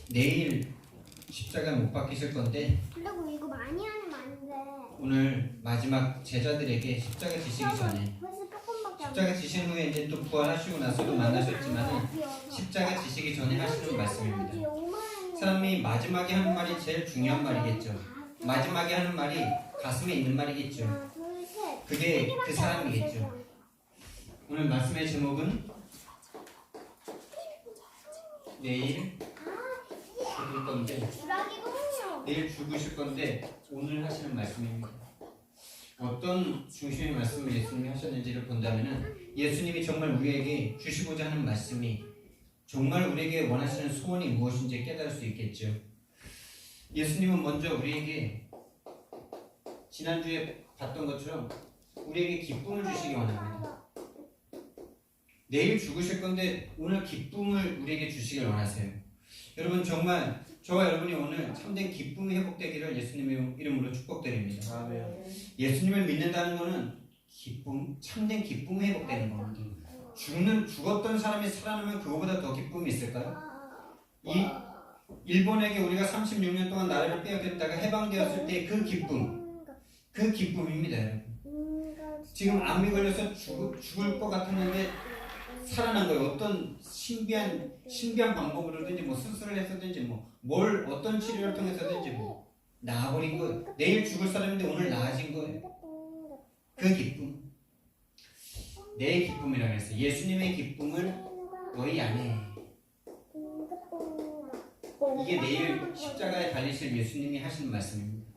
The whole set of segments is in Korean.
내일 십자가 못 박히실 건데 그리고 이거 많이 하면 안 돼. 오늘 마지막 제자들에게 십자가 지시기 전에 벌써 조금밖에 안 십자가 지신 후에 이제 또 부활하시고 나서도 만나셨지만 십자가 지시기 전에 하시는 말씀입니다. 사람이 마지막에 하는 말이 제일 중요한 말이겠죠. 마지막에 하는 말이 가슴에 있는 말이겠죠. 그게 그 사람이겠죠. 오늘 말씀의 제목은 내일 죽을 건데 내일 죽으실 건데 오늘 하시는 말씀입니다. 어떤 중심의 말씀을 예수님이 하셨는지를 본다면 예수님이 정말 우리에게 주시고자 하는 말씀이 정말 우리에게 원하시는 소원이 무엇인지 깨달을 수 있겠죠. 예수님은 먼저 우리에게 지난주에 봤던 것처럼 우리에게 기쁨을 주시기 원합니다. 내일 죽으실 건데 오늘 기쁨을 우리에게 주시길 원하세요. 여러분 정말 저와 여러분이 오늘 참된 기쁨이 회복되기를 예수님의 이름으로 축복드립니다. 아멘. 예수님을 믿는다는 것은 기쁨, 참된 기쁨이 회복되는 겁니다. 죽었던 사람이 살아나면 그거보다 더 기쁨이 있을까요? 이 일본에게 우리가 36년 동안 나라를 빼앗겼다가 해방되었을 때 그 기쁨입니다. 여러분. 지금 암이 걸려서 죽을 것 같았는데 살아난 거예요. 어떤 신비한 방법으로든지 뭐 수술을 했었든지 뭘 어떤 치료를 통해서든지 나아버린 거예요. 내일 죽을 사람인데 오늘 나아진 거예요. 그 기쁨, 내 기쁨이라고 했어요. 예수님의 기쁨을 너희 안에. 이게 내일 십자가에 달리실 예수님이 하시는 말씀입니다.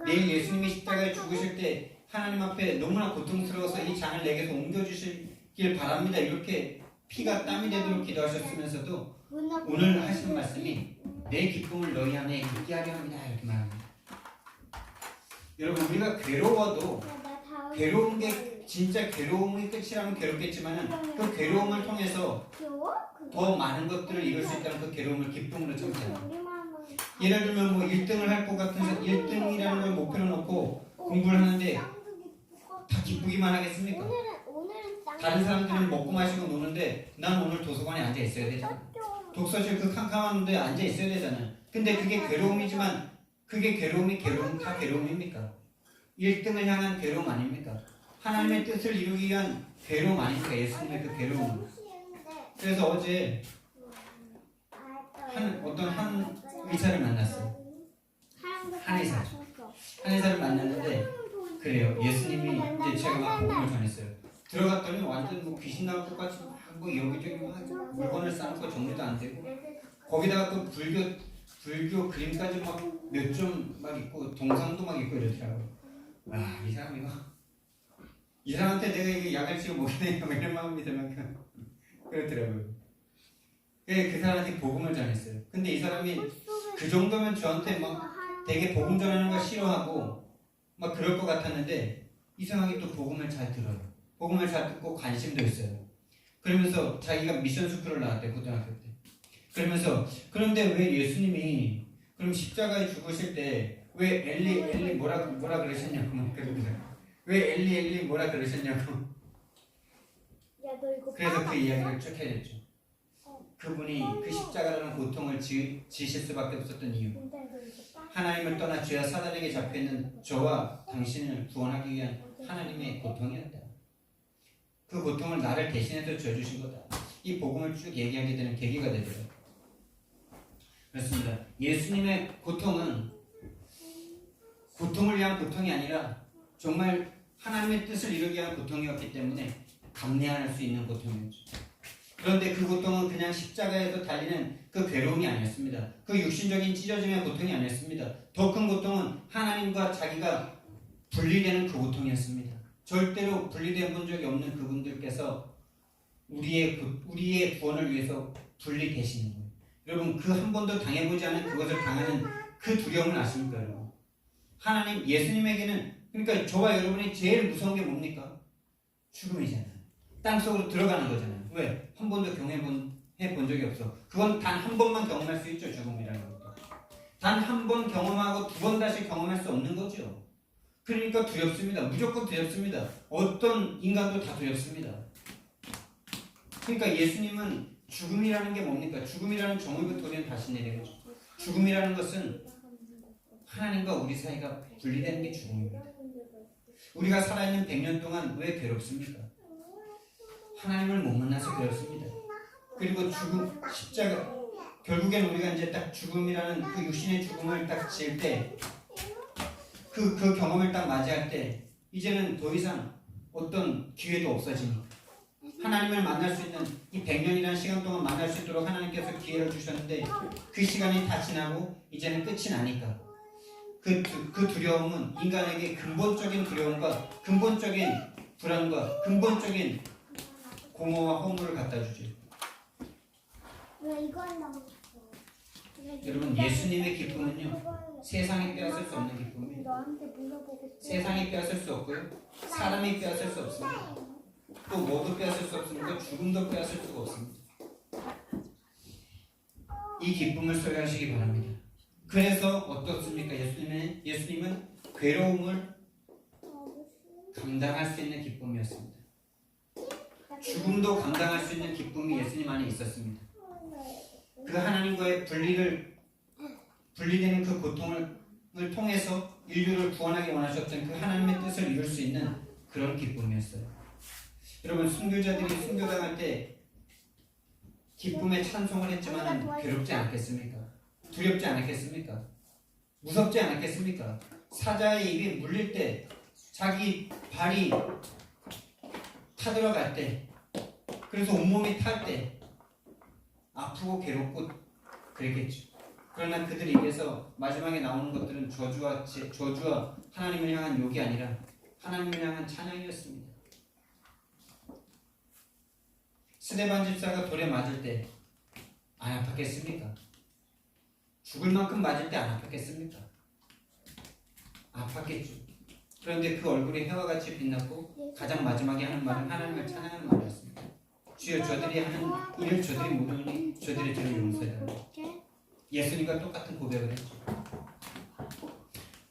내일 예수님이 십자가에 죽으실 때 하나님 앞에 너무나 고통스러워서 이 잔을 내게서 옮겨주시길 바랍니다. 이렇게 피가 땀이 되도록 기도하셨으면서도 오늘 하시는 말씀이 내 기쁨을 너희 안에 있게 하려 합니다. 이렇게 말합니다. 여러분 우리가 괴로워도 괴로운 게 진짜 괴로움이 끝이라면 괴롭겠지만 그 괴로움을 통해서 더 많은 것들을 이룰 수 있다는 그 괴로움을 기쁨으로 참잖아요. 예를 들면 1등을 할 것 같아서 1등이라는 걸 목표로 놓고 공부를 하는데 다 기쁘기만 하겠습니까? 다른 사람들은 먹고 마시고 노는데 난 오늘 도서관에 앉아 있어야 되잖아. 독서실 그 캄캄한 데 앉아 있어야 되잖아. 근데 그게 괴로움이지만 그게 다 괴로움입니까? 1등을 향한 괴로움 아닙니까? 하나님의 뜻을 이루기 위한 괴로움 아닙니까? 예수님의 그 괴로움. 그래서 어제 한 의사를 만났어요. 한 의사를 만났는데 그래요. 예수님이 이제 제가 막 복음을 전했어요. 들어갔더니 완전 귀신 나올 것 같이 여기저기 물건을 쌓고 정리도 안 되고 거기다가 또 불교 그림까지 몇 점 있고 동상도 있고 이러더라고요. 와, 이 사람한테 내가 이게 약을 지금 먹여야 되냐 이런 마음이 들 만큼 그렇더라고요. 그 사람한테 복음을 전했어요. 근데 이 사람이 그 정도면 저한테 되게 복음 전하는 거 싫어하고 그럴 것 같았는데 이상하게 또 복음을 잘 들어요. 복음을 잘 듣고 관심도 있어요. 그러면서 자기가 미션 스쿨을 나왔대, 고등학교 때. 그러면서 그런데 왜 예수님이 그럼 십자가에 죽으실 때 왜 엘리 뭐라 그러셨냐고 왜 엘리 뭐라 그러셨냐고. 그래서 그 이야기를 쭉 해줬죠. 그분이 그 십자가라는 고통을 지실 수밖에 없었던 이유, 하나님을 떠나 죄와 사단에게 잡혀있는 저와 당신을 구원하기 위한 하나님의 고통이었다. 그 고통을 나를 대신해서 져주신 거다. 이 복음을 쭉 얘기하게 되는 계기가 되더라고요. 그렇습니다. 예수님의 고통은 고통을 위한 고통이 아니라 정말 하나님의 뜻을 이루기 위한 고통이었기 때문에 감내할 수 있는 고통이었죠. 그런데 그 고통은 그냥 십자가에서 달리는 그 괴로움이 아니었습니다. 그 육신적인 찢어짐의 고통이 아니었습니다. 더 큰 고통은 하나님과 자기가 분리되는 그 고통이었습니다. 절대로 분리된 본 적이 없는 그분들께서 우리의 구원을 위해서 분리되시는 거예요. 여러분 그 한 번도 당해보지 않은 그것을 당하는 그 두려움을 아십니까? 여러분 하나님 예수님에게는 그러니까 저와 여러분이 제일 무서운 게 뭡니까? 죽음이잖아요. 땅속으로 들어가는 거잖아요. 왜? 한 번도 경험해본 적이 없어. 그건 단 한 번만 경험할 수 있죠. 죽음이라는 것도 단 한 번 경험하고 두 번 다시 경험할 수 없는 거죠. 그러니까 두렵습니다. 무조건 두렵습니다. 어떤 인간도 다 두렵습니다. 그러니까 예수님은 죽음이라는 게 뭡니까? 죽음이라는 정의부터 우리는 다시 내려야죠. 죽음이라는 것은 하나님과 우리 사이가 분리되는 게 죽음입니다. 우리가 살아있는 100년 동안 왜 괴롭습니까? 하나님을 못 만나서 괴롭습니다. 그리고 죽음, 십자가, 결국엔 우리가 이제 딱 죽음이라는 그 육신의 죽음을 딱 지을 때, 그 경험을 딱 맞이할 때, 이제는 더 이상 어떤 기회도 없어지니까. 하나님을 만날 수 있는 이 100년이라는 시간 동안 만날 수 있도록 하나님께서 기회를 주셨는데, 그 시간이 다 지나고 이제는 끝이 나니까 그 두려움은 인간에게 근본적인 두려움과 근본적인 불안과 근본적인 공허와 허물을 갖다 주죠. 왜 이거 한다고? 여러분, 예수님의 기쁨은요, 세상이 빼앗을 수 없는 기쁨이에요. 너한테 물어보고 싶어. 세상이 빼앗을 수 없고요, 사람이 빼앗을 수 없습니다. 또 뭐도 빼앗을 수 없습니다. 죽음도 빼앗을 수가 없습니다. 이 기쁨을 소유하시기 바랍니다. 그래서 어떻습니까? 예수님은 괴로움을 감당할 수 있는 기쁨이었습니다. 죽음도 감당할 수 있는 기쁨이 예수님 안에 있었습니다. 그 하나님과의 분리되는 그 고통을 통해서 인류를 구원하기 원하셨던 그 하나님의 뜻을 이룰 수 있는 그런 기쁨이었어요. 여러분, 순교자들이 순교당할 때 기쁨의 찬송을 했지만 괴롭지 않겠습니까? 두렵지 않겠습니까? 무섭지 않겠습니까? 사자의 입이 물릴 때, 자기 발이 타들어갈 때, 그래서 온몸이 탈 때 아프고 괴롭고 그랬겠죠. 그러나 그들 입에서 마지막에 나오는 것들은 저주와 하나님을 향한 욕이 아니라 하나님을 향한 찬양이었습니다. 스데반 집사가 돌에 맞을 때 안 아팠겠습니까? 죽을 만큼 맞을 때 안 아팠겠습니까? 아팠겠죠. 그런데 그 얼굴이 해와 같이 빛났고 가장 마지막에 하는 말은 하나님을 찬양하는 말이었습니다. 주여, 저들이 하는 일을 저들이 모르니 저들의 죄를 용서해달라. 예수님과 똑같은 고백을 했죠.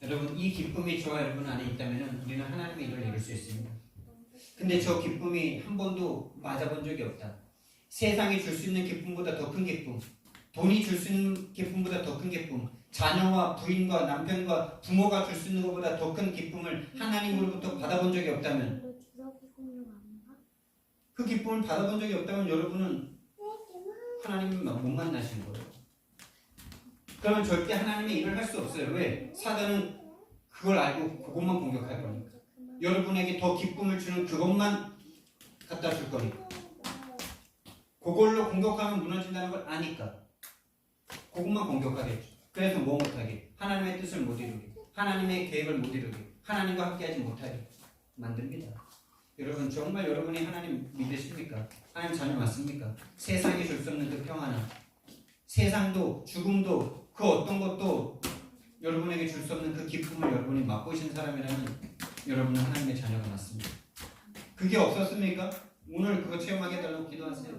여러분, 이 기쁨이 저와 여러분 안에 있다면 우리는 하나님의 일을 이룰 수 있습니다. 근데 저 기쁨이 한 번도 맞아본 적이 없다. 세상이 줄 수 있는 기쁨보다 더 큰 기쁨, 돈이 줄 수 있는 기쁨보다 더 큰 기쁨, 자녀와 부인과 남편과 부모가 줄 수 있는 것보다 더 큰 기쁨을 하나님으로부터 받아본 적이 없다면, 그 기쁨을 받아본 적이 없다면 여러분은 하나님을 못 만나시는 거예요. 그러면 절대 하나님의 일을 할 수 없어요. 왜? 사단은 그걸 알고 그것만 공격할 거니까. 여러분에게 더 기쁨을 주는 그것만 갖다 줄 거니까. 그걸로 공격하면 무너진다는 걸 아니까 그것만 공격하겠죠. 그래서 뭐 못하게? 하나님의 뜻을 못 이루게, 하나님의 계획을 못 이루게, 하나님과 함께하지 못하게 만듭니다. 여러분, 정말 여러분이 하나님 믿으십니까? 하나님 자녀 맞습니까? 세상이 줄 수 없는 그 평안함, 세상도 죽음도 그 어떤 것도 여러분에게 줄 수 없는 그 기쁨을 여러분이 맛보신 사람이라면 여러분은 하나님의 자녀가 맞습니다. 그게 없었습니까? 오늘 그거 체험하게 해달라고 기도하세요.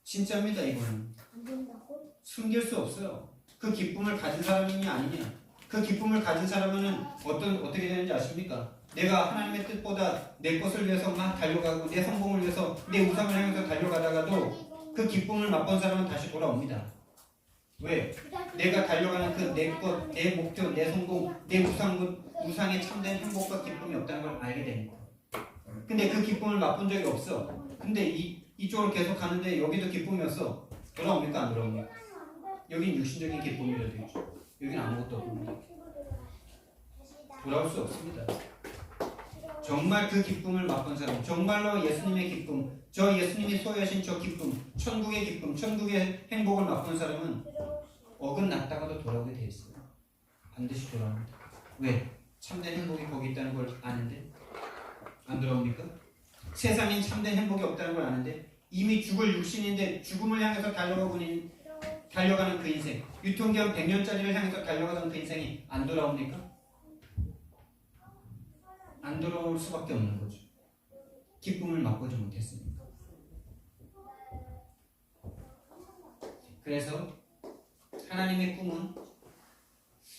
진짜입니다. 이거는 숨길 수 없어요. 그 기쁨을 가진 사람이냐 아니냐, 그 기쁨을 가진 사람은 어떻게 되는지 아십니까? 내가 하나님의 뜻보다 내 것을 위해서 막 달려가고 내 성공을 위해서 내 우상을 향해서 달려가다가도 그 기쁨을 맛본 사람은 다시 돌아옵니다. 왜? 내가 달려가는 그 내 것, 내 목표, 내 성공, 내 우상의 참된 행복과 기쁨이 없다는 걸 알게 되니까. 근데 그 기쁨을 맛본 적이 없어. 근데 이쪽으로 계속 가는데 여기도 기쁨이었어. 돌아옵니까? 안 돌아옵니까? 여긴 육신적인 기쁨이라도 있죠. 여긴 아무것도 없습니다. 돌아올 수 없습니다. 정말 그 기쁨을 맛본 사람, 정말로 예수님의 기쁨, 저 예수님이 소유하신 저 기쁨, 천국의 기쁨, 천국의 행복을 맛본 사람은 어긋났다가도 돌아오게 돼 있어요. 반드시 돌아옵니다. 왜? 참된 행복이 거기 있다는 걸 아는데 안 돌아옵니까? 세상엔 참된 행복이 없다는 걸 아는데 이미 죽을 육신인데 죽음을 향해서 달려가는 그 인생, 유통기한 100년짜리를 향해서 달려가던 그 인생이 안 돌아옵니까? 안 돌아올 수밖에 없는 거죠. 기쁨을 맛보지 못했으니까. 그래서 하나님의 꿈은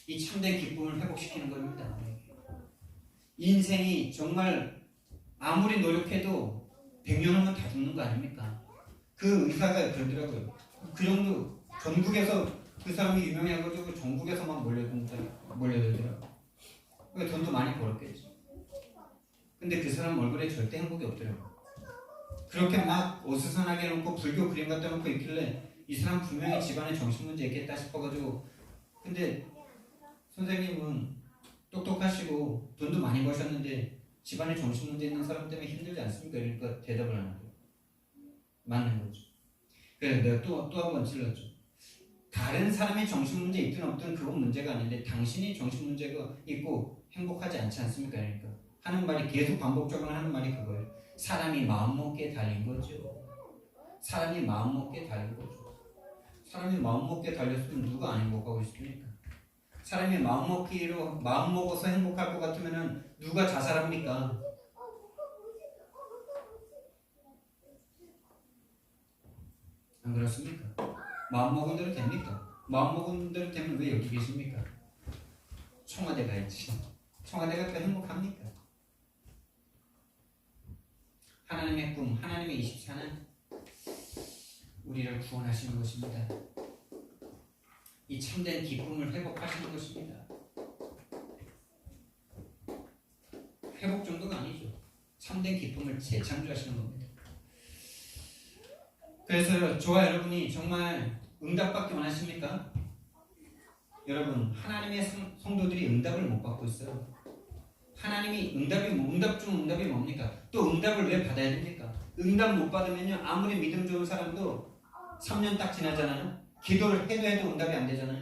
이 참된 기쁨을 회복시키는 겁니다. 인생이 정말 아무리 노력해도 100년 후면 다 죽는 거 아닙니까? 그 의사가 그러더라고요. 그 정도 전국에서 그 사람이 유명해가지고 전국에서만 몰려들더라고요. 그러니까 돈도 많이 벌었겠지. 근데 그 사람 얼굴에 절대 행복이 없더라고요. 그렇게 막 어수선하게 해놓고 불교 그림 갖다 놓고 있길래 이 사람 분명히 집안에 정신문제 있겠다 싶어가지고, 근데 선생님은 똑똑하시고 돈도 많이 버셨는데 집안에 정신문제 있는 사람 때문에 힘들지 않습니까? 그러니까 대답을 안 하고 맞는 거죠. 그래서 내가 또 한 번 찔렀죠. 다른 사람의 정신문제 있든 없든 그건 문제가 아닌데 당신이 정신문제가 있고 행복하지 않지 않습니까? 그러니까 하는 말이 계속 반복적으로 하는 말이 그거예요. 사람이 마음먹기에 달린 거죠. 사람이 마음먹기에 달린 거죠. 사람이 마음먹기에 달렸으면 누가 안 행복하고 있습니까? 사람이 마음 먹어서 행복할 것 같으면은 누가 자살합니까? 안 그렇습니까? 마음 먹은 대로 됩니까? 마음 먹은 대로 되면 왜 여기 계십니까? 청와대 가야지. 청와대가 또 행복합니까? 하나님의 꿈, 하나님의 24는 우리를 구원하시는 것입니다. 이 참된 기쁨을 회복하시는 것입니다. 회복 정도가 아니죠. 참된 기쁨을 재창조하시는 겁니다. 그래서 저와 여러분이 정말 응답받기 원하십니까? 여러분, 하나님의 성도들이 응답을 못 받고 있어요. 하나님이 응답 중 응답이 뭡니까? 또 응답을 왜 받아야 됩니까? 응답 못 받으면요, 아무리 믿음 좋은 사람도 3년 딱 지나잖아요. 기도를 해도 응답이 안 되잖아요.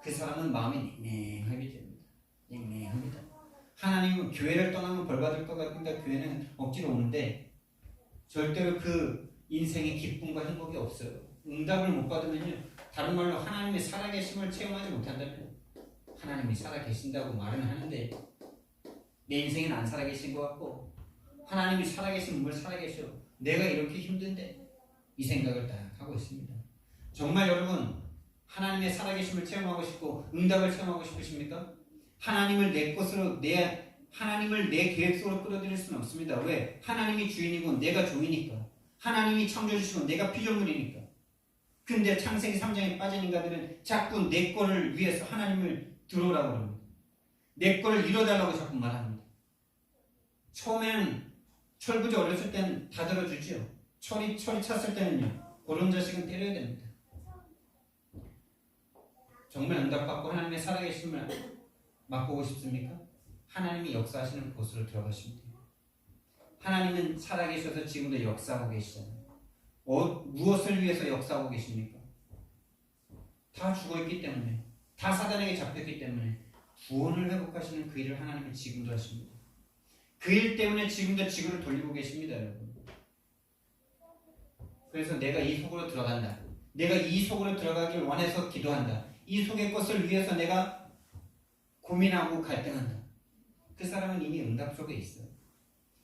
그 사람은 마음이 냉랭하게 됩니다. 냉랭합니다. 하나님은 교회를 떠나면 벌 받을 것 같으니까 교회는 억지로 오는데 절대로 그 인생의 기쁨과 행복이 없어요. 응답을 못 받으면요, 다른 말로 하나님의 살아계심을 체험하지 못한다면, 하나님이 살아계신다고 말은 하는데 내 인생은 안 살아계신 것 같고, 하나님이 살아계시면 뭘 살아계셔? 내가 이렇게 힘든데, 이 생각을 딱 하고 있습니다. 정말 여러분, 하나님의 살아계심을 체험하고 싶고 응답을 체험하고 싶으십니까? 하나님을 내 것으로, 하나님을 내 계획 속으로 끌어들일 수는 없습니다. 왜? 하나님이 주인이고 내가 종이니까. 하나님이 창조주시고 내가 피조물이니까. 근데 창세기 3장에 빠진 인간들은 자꾸 내 거를 위해서 하나님을 들어오라고 그럽니다. 내 거를 이뤄달라고 자꾸 말합니다. 처음에는 철부지 어렸을 때는 다 들어주지요. 철이 찼을 때는요, 그런 자식은 때려야 됩니다. 정말 응답받고 하나님의 살아계심을 맛보고 싶습니까? 하나님이 역사하시는 곳으로 들어가시면 돼요. 하나님은 살아계셔서 지금도 역사하고 계시잖아요. 무엇을 위해서 역사하고 계십니까? 다 죽어있기 때문에, 다 사단에게 잡혔기 때문에 구원을 회복하시는 그 일을 하나님은 지금도 하십니다. 그 일 때문에 지금도 지구를 돌리고 계십니다, 여러분. 그래서 내가 이 속으로 들어간다. 내가 이 속으로 들어가길 원해서 기도한다. 이 속의 것을 위해서 내가 고민하고 갈등한다. 그 사람은 이미 응답 속에 있어요.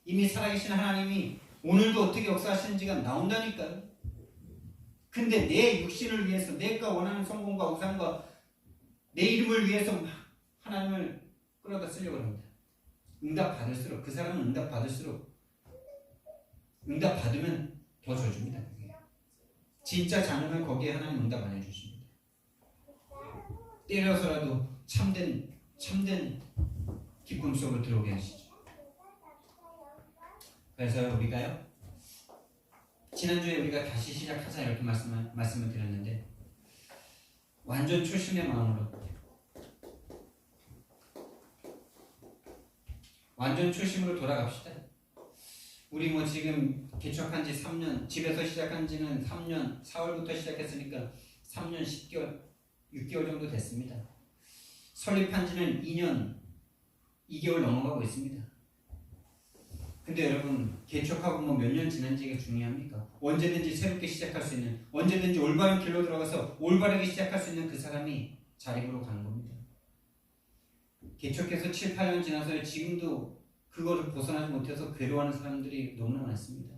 이미 살아계신 하나님이 오늘도 어떻게 역사하시는지가 나온다니까요. 근데 내 육신을 위해서, 내가 원하는 성공과 우상과 내 이름을 위해서 하나님을 끌어다 쓰려고 합니다. 응답 받을수록, 그 사람은 응답 받을수록, 응답 받으면 더 줘줍니다. 진짜 자녀면 거기에 하나님 응답 안 해주십니다. 때려서라도 참된 기쁨 속으로 들어오게 하시죠. 그래서 우리가요, 지난주에 우리가 다시 시작하자 이렇게 말씀을 드렸는데, 완전 초심의 마음으로, 완전 초심으로 돌아갑시다. 우리 지금 개척한 지 3년, 집에서 시작한 지는 3년, 4월부터 시작했으니까 3년 10개월, 6개월 정도 됐습니다. 설립한 지는 2년 2개월 넘어가고 있습니다. 근데 여러분, 개척하고 몇 년 지난지가 중요합니까? 언제든지 새롭게 시작할 수 있는, 언제든지 올바른 길로 들어가서 올바르게 시작할 수 있는 그 사람이 자립으로 가는 겁니다. 개척해서 7, 8년 지나서 지금도 그거를 벗어나지 못해서 괴로워하는 사람들이 너무나 많습니다.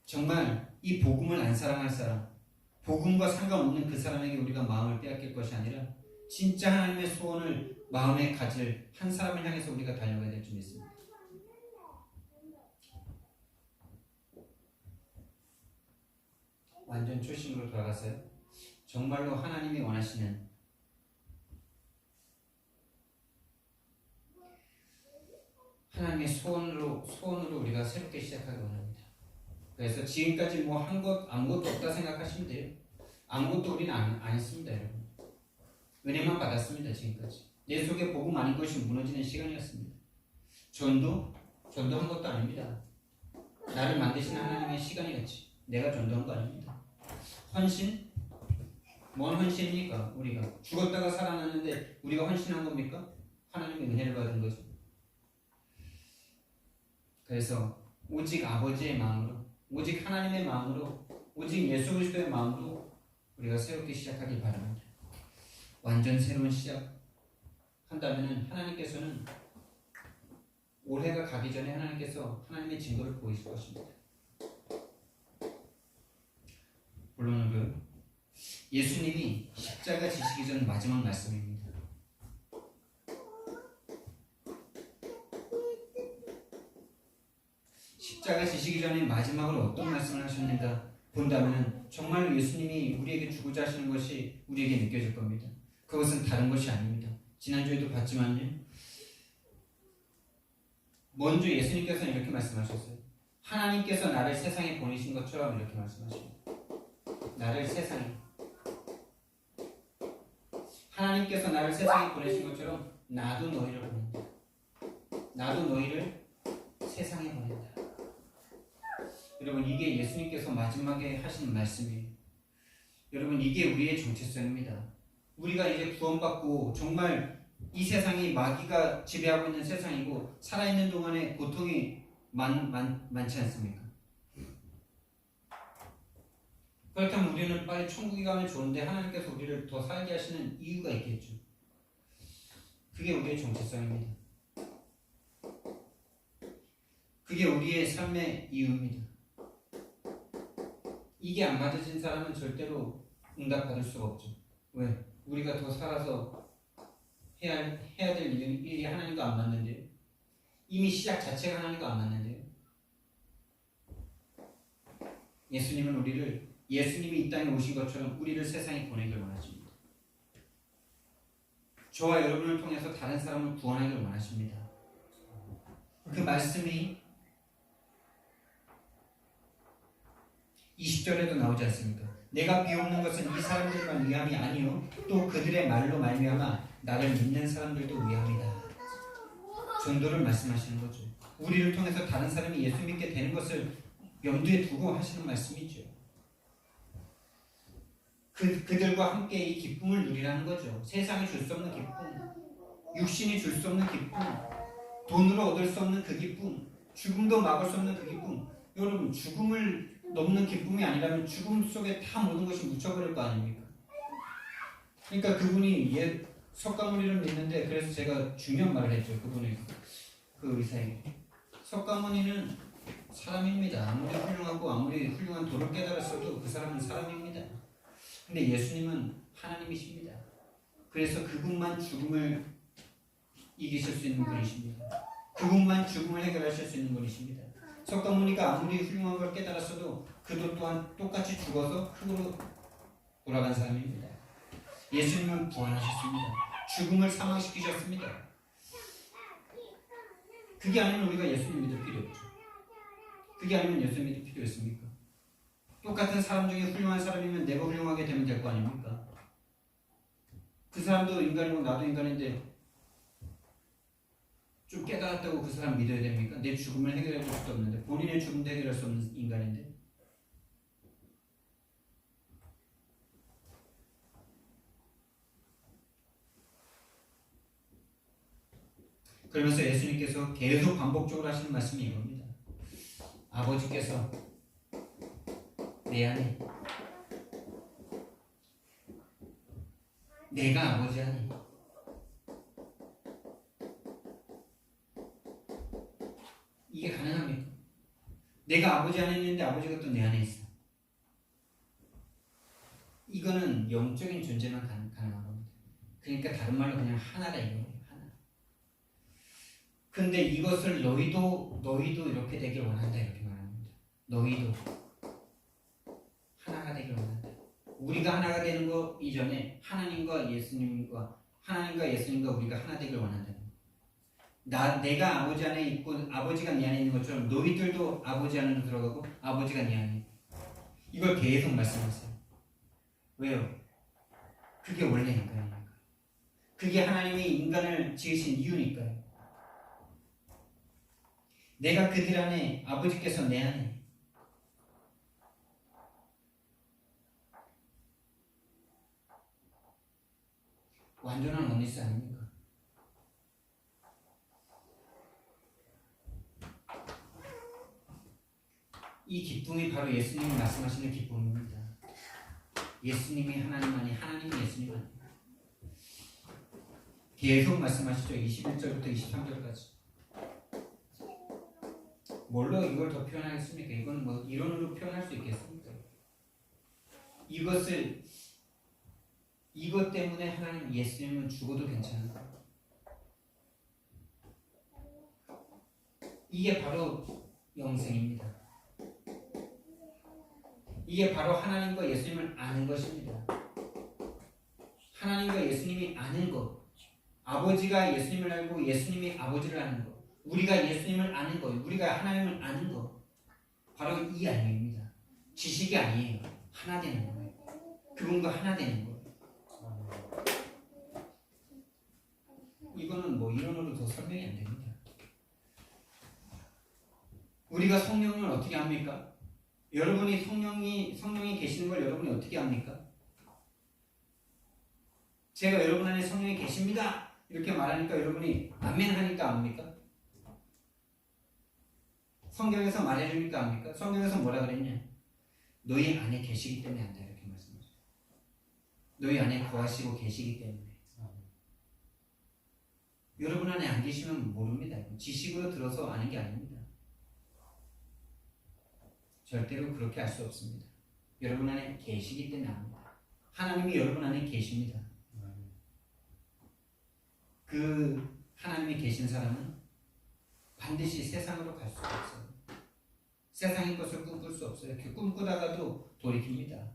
정말 이 복음을 안 사랑할 사람, 복음과 상관없는 그 사람에게 우리가 마음을 빼앗길 것이 아니라 진짜 하나님의 소원을 마음에 가질 한 사람을 향해서 우리가 달려가야 될 줄 믿습니다. 완전 초심으로 돌아갔어요. 정말로 하나님이 원하시는 하나님의 소원으로 우리가 새롭게 시작하기 원합니다. 그래서 지금까지 뭐 한 것 아무것도 없다 생각하시면 돼요. 아무것도 우리는 안 했습니다, 여러분. 은혜만 받았습니다. 지금까지 내 속에 복음 아닌 것이 무너지는 시간이었습니다. 전도 한 것도 아닙니다. 나를 만드신 하나님의 시간이었지. 내가 전도한 거 아닙니다. 헌신? 뭔 헌신입니까? 우리가 죽었다가 살아났는데 우리가 헌신한 겁니까? 하나님의 은혜를 받은 거죠. 그래서 오직 아버지의 마음으로, 오직 하나님의 마음으로, 오직 예수 그리스도의 마음으로 우리가 새롭게 시작하길 바랍니다. 완전 새로운 시작한다면 하나님께서는 올해가 가기 전에 하나님께서 하나님의 증거를 보이실 것입니다. 본론으로 예수님이 십자가 지시기 전 마지막 말씀입니다. 십자가 지시기 전에 마지막으로 어떤 말씀을 하셨는가 본다면 정말 예수님이 우리에게 주고자 하시는 것이 우리에게 느껴질 겁니다. 그것은 다른 것이 아닙니다. 지난주에도 봤지만요. 먼저 예수님께서는 이렇게 말씀하셨어요. 하나님께서 나를 세상에 보내신 것처럼 이렇게 말씀하십니다. 나를 세상에, 하나님께서 나를 세상에 보내신 것처럼 나도 너희를 보낸다. 나도 너희를 세상에 보낸다. 여러분, 이게 예수님께서 마지막에 하신 말씀이에요. 여러분, 이게 우리의 정체성입니다. 우리가 이제 구원받고 정말 이 세상이 마귀가 지배하고 있는 세상이고 살아있는 동안에 고통이 많지 않습니까? 그렇다면 우리는 빨리 천국에 가면 좋은데 하나님께서 우리를 더 살게 하시는 이유가 있겠죠. 그게 우리의 정체성입니다. 그게 우리의 삶의 이유입니다. 이게 안 받아진 사람은 절대로 응답받을 수가 없죠. 왜? 우리가 더 살아서 해야 될 일이 하나님과 안 맞는데요. 이미 시작 자체가 하나님과 안 맞는데요. 예수님이 이 땅에 오신 것처럼 우리를 세상에 보내길 원하십니다. 저와 여러분을 통해서 다른 사람을 구원하기를 원하십니다. 그 말씀이 20절에도 나오지 않습니까? 내가 비옵는 것은 이 사람들만 위함이 아니요 또 그들의 말로 말미암아 나를 믿는 사람들도 위함이다. 전도를 말씀하시는 거죠. 우리를 통해서 다른 사람이 예수 믿게 되는 것을 염두에 두고 하시는 말씀이죠. 그들과 함께 이 기쁨을 누리라는 거죠. 세상이 줄 수 없는 기쁨, 육신이 줄 수 없는 기쁨, 돈으로 얻을 수 없는 그 기쁨, 죽음도 막을 수 없는 그 기쁨. 여러분, 죽음을 넘는 기쁨이 아니라면 죽음 속에 다 모든 것이 묻혀버릴 거 아닙니까? 그러니까 그분이 석가모니를 믿는데, 그래서 제가 중요한 말을 했죠. 그분의 그 의사에게. 석가모니는 사람입니다. 아무리 훌륭하고 아무리 훌륭한 도를 깨달았어도 그 사람은 사람입니다. 근데 예수님은 하나님이십니다. 그래서 그분만 죽음을 이기실 수 있는 분이십니다. 그분만 죽음을 해결하실 수 있는 분이십니다. 석가모니가 아무리 훌륭한 걸 깨달았어도 그도 또한 똑같이 죽어서 흙으로 돌아간 사람입니다. 예수님은 부활하셨습니다. 죽음을 사망시키셨습니다. 그게 아니면 우리가 예수님 믿을 필요 없죠. 그게 아니면 예수님 믿을 필요 있습니까? 똑같은 사람 중에 훌륭한 사람이면 내가 훌륭하게 되면 될 거 아닙니까? 그 사람도 인간이고 나도 인간인데 좀 깨달았다고 그 사람 믿어야 됩니까? 내 죽음을 해결해 줄 수도 없는데, 본인의 죽음도 해결할 수 없는 인간인데. 그러면서 예수님께서 계속 반복적으로 하시는 말씀이 이겁니다. 아버지께서 내 안에, 내가 아버지 안에, 이게 가능합니까? 내가 아버지 안에 있는데 아버지가 또 내 안에 있어. 이거는 영적인 존재만 가능한 겁니다. 그러니까 다른 말로 그냥 하나다 이거예요. 하나. 근데 이것을 너희도 이렇게 되길 원한다 이렇게 말합니다. 너희도 하나가 되길 우리가 하나가 되는 거 이전에 하나님과 예수님과 우리가 하나 되길 원한다는 거예요. 내가 아버지 안에 있고 아버지가 내 안에 있는 것처럼 너희들도 아버지 안으로 들어가고 아버지가 내 안에 있고. 이걸 계속 말씀하세요. 왜요? 그게 원래 인간이니까. 그게 하나님이 인간을 지으신 이유니까요. 내가 그들 안에, 아버지께서 내 안에. 완전한 원리스 아닙니까? 이 기쁨이 바로 예수님이 말씀하시는 기쁨입니다. 예수님이 하나님 아니, 하나님이 예수님 아니. 계속 말씀하시죠. 21절부터 23절까지. 뭘로 이걸 더 표현하겠습니까? 이건 뭐 이론으로 표현할 수 있겠습니까? 이것 때문에 하나님 예수님은 죽어도 괜찮은 거예요. 이게 바로 영생입니다. 이게 바로 하나님과 예수님을 아는 것입니다. 하나님과 예수님이 아는 것. 아버지가 예수님을 알고 예수님이 아버지를 아는 것. 우리가 예수님을 아는 것. 우리가 하나님을 아는 것. 바로 이 아닙니다. 지식이 아니에요. 하나 되는 거예요. 그분과 하나 되는 거예요. 이거는 뭐 이론으로 더 설명이 안 됩니다. 우리가 성령을 어떻게 합니까? 여러분이 성령이 계시는 걸 여러분이 어떻게 합니까? 제가 여러분 안에 성령이 계십니다. 이렇게 말하니까 여러분이 아멘 하니까 압니까? 성경에서 말해주니까 압니까? 성경에서 뭐라 그랬냐? 너희 안에 계시기 때문에 안다. 이렇게 말씀하셨어요. 너희 안에 거하시고 계시기 때문에. 여러분 안에 안 계시면 모릅니다. 지식으로 들어서 아는 게 아닙니다. 절대로 그렇게 할 수 없습니다. 여러분 안에 계시기 때문에 압니다. 하나님이 여러분 안에 계십니다. 그 하나님이 계신 사람은 반드시 세상으로 갈 수가 없어요. 세상의 것을 꿈꿀 수 없어요. 이렇게 꿈꾸다가도 돌이킵니다.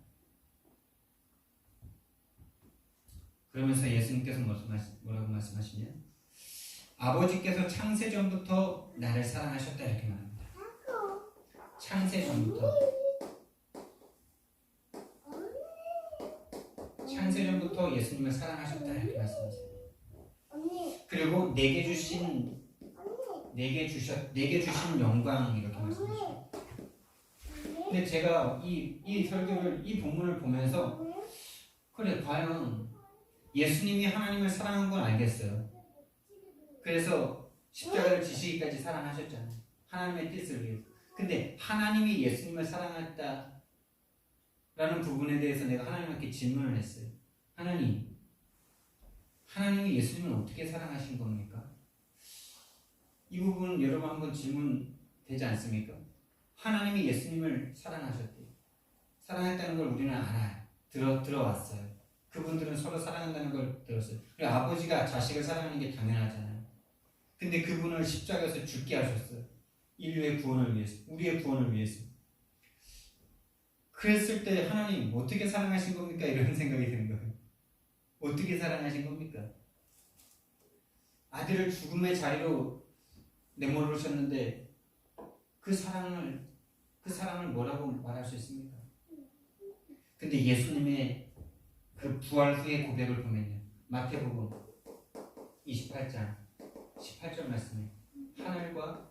그러면서 예수님께서 뭐라고 말씀하시냐? 아버지께서 창세전부터 나를 사랑하셨다 이렇게 말합니다. 창세전부터 예수님을 사랑하셨다 이렇게 말씀하세요. 그리고 내게 주신 영광 이렇게 말씀하시죠. 근데 제가 이 설교를 이 본문을 보면서 그래 과연 예수님이 하나님을 사랑한 건 알겠어요. 그래서 십자가를 지시기까지 사랑하셨잖아요. 하나님의 뜻을 위해서. 근데 하나님이 예수님을 사랑했다라는 부분에 대해서 내가 하나님께 질문을 했어요. 하나님이 예수님을 어떻게 사랑하신 겁니까? 이 부분 여러분 한번 질문 되지 않습니까? 하나님이 예수님을 사랑하셨대요. 사랑했다는 걸 우리는 알아요. 들어왔어요. 그분들은 서로 사랑한다는 걸 들었어요. 그리고 아버지가 자식을 사랑하는 게 당연하잖아요. 근데 그분을 십자가에서 죽게 하셨어요. 인류의 구원을 위해서, 우리의 구원을 위해서. 그랬을 때 하나님 어떻게 사랑하신 겁니까? 이런 생각이 드는 거예요. 어떻게 사랑하신 겁니까? 아들을 죽음의 자리로 내몰으셨는데 그 사랑을 뭐라고 말할 수 있습니까? 근데 예수님의 그 부활 후의 고백을 보면요. 마태복음 28장 18절 말씀에 하늘과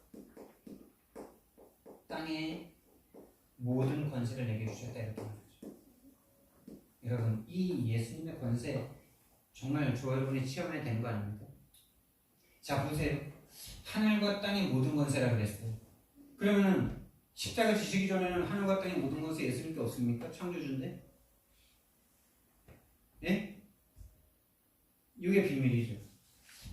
땅의 모든 권세를 내게 주셨다 이렇게 말하죠. 여러분 이 예수님의 권세 정말 저와 여러분이 체험해야 되는 거 아닙니까? 자 보세요. 하늘과 땅의 모든 권세라 그랬어요. 그러면 십자가 지시기 전에는 하늘과 땅의 모든 권세 예수님께 없습니까? 창조주인데? 네? 이게 비밀이죠.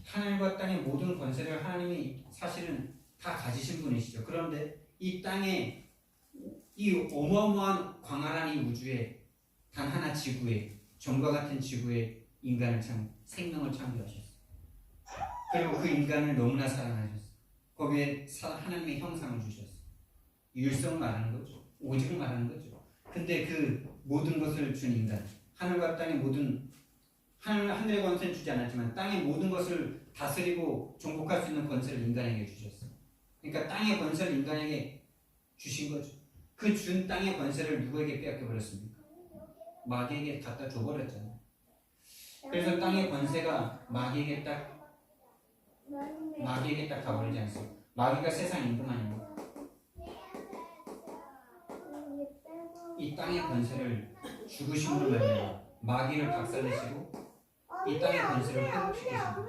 하늘과 땅의 모든 권세를 하나님이 사실은 다 가지신 분이시죠. 그런데 이 땅에 이 어마어마한 광활한 이 우주에 단 하나 지구에 전과 같은 지구에 인간을 생명을 창조하셨어요. 그리고 그 인간을 너무나 사랑하셨어요. 거기에 하나님의 형상을 주셨어요. 율성을 말하는 거죠. 오직을 말하는 거죠. 근데 그 모든 것을 준 인간, 하늘과 땅의 모든 하늘의 권세는 주지 않았지만 땅의 모든 것을 다스리고 정복할 수 있는 권세를 인간에게 주셨어. 그러니까 땅의 권세를 인간에게 주신 거죠. 그 준 땅의 권세를 누구에게 빼앗겨 버렸습니까? 마귀에게 갖다 줘버렸잖아요. 그래서 땅의 권세가 마귀에게 딱 가버리지 않습니까? 마귀가 세상 임금 아닙니까? 이 땅의 권세를 죽으심으로 말미암아 마귀를 박살내시고 이 땅의 권세를 회복시키십니다.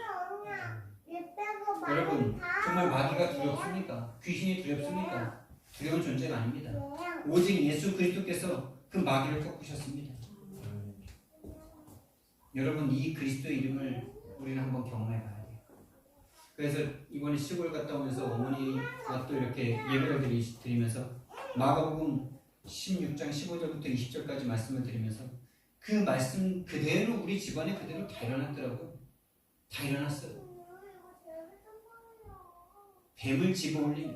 여러분, 정말 마귀가 두렵습니까? 귀신이 두렵습니까? 두려운 존재가 아닙니다. 오직 예수 그리스도께서 그 마귀를 꺾으셨습니다. 여러분, 이 그리스도의 이름을 우리는 한번 경험해 봐야 돼요. 그래서 이번에 시골 갔다 오면서 어머니와 또 이렇게 예배를 드리면서 마가복음 16장 15절부터 20절까지 말씀을 드리면서 그 말씀 그대로 우리 집안에 그대로 다 일어났더라고요. 다 일어났어요. 뱀을 집어올리며